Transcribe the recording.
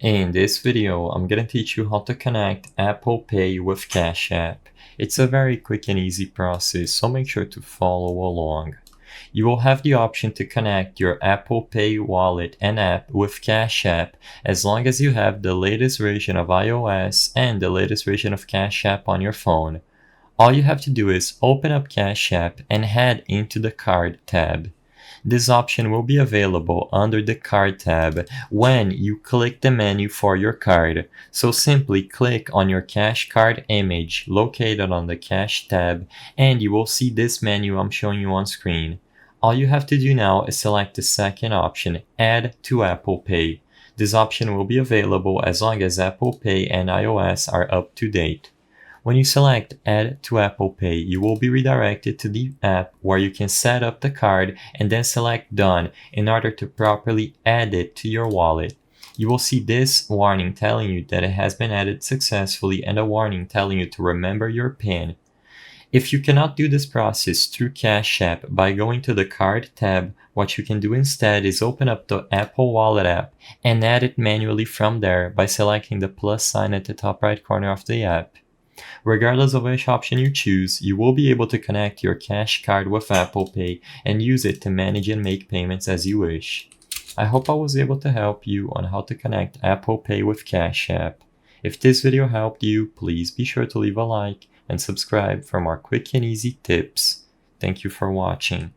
In this video, I'm gonna teach you how to connect Apple Pay with Cash App. It's a very quick and easy process, so make sure to follow along. You will have the option to connect your Apple Pay wallet and app with Cash App as long as you have the latest version of iOS and the latest version of Cash App on your phone. All you have to do is open up Cash App and head into the Card tab. This option will be available under the Card tab when you click the menu for your card. So simply click on your Cash Card image located on the Cash tab and you will see this menu I'm showing you on screen. All you have to do now is select the second option, Add to Apple Pay. This option will be available as long as Apple Pay and iOS are up to date. When you select Add to Apple Pay, you will be redirected to the app where you can set up the card and then select Done in order to properly add it to your wallet. You will see this warning telling you that it has been added successfully and a warning telling you to remember your PIN. If you cannot do this process through Cash App by going to the Card tab, what you can do instead is open up the Apple Wallet app and add it manually from there by selecting the plus sign at the top right corner of the app. Regardless of which option you choose, you will be able to connect your Cash Card with Apple Pay and use it to manage and make payments as you wish. I hope I was able to help you on how to connect Apple Pay with Cash App. If this video helped you, please be sure to leave a like and subscribe for more quick and easy tips. Thank you for watching.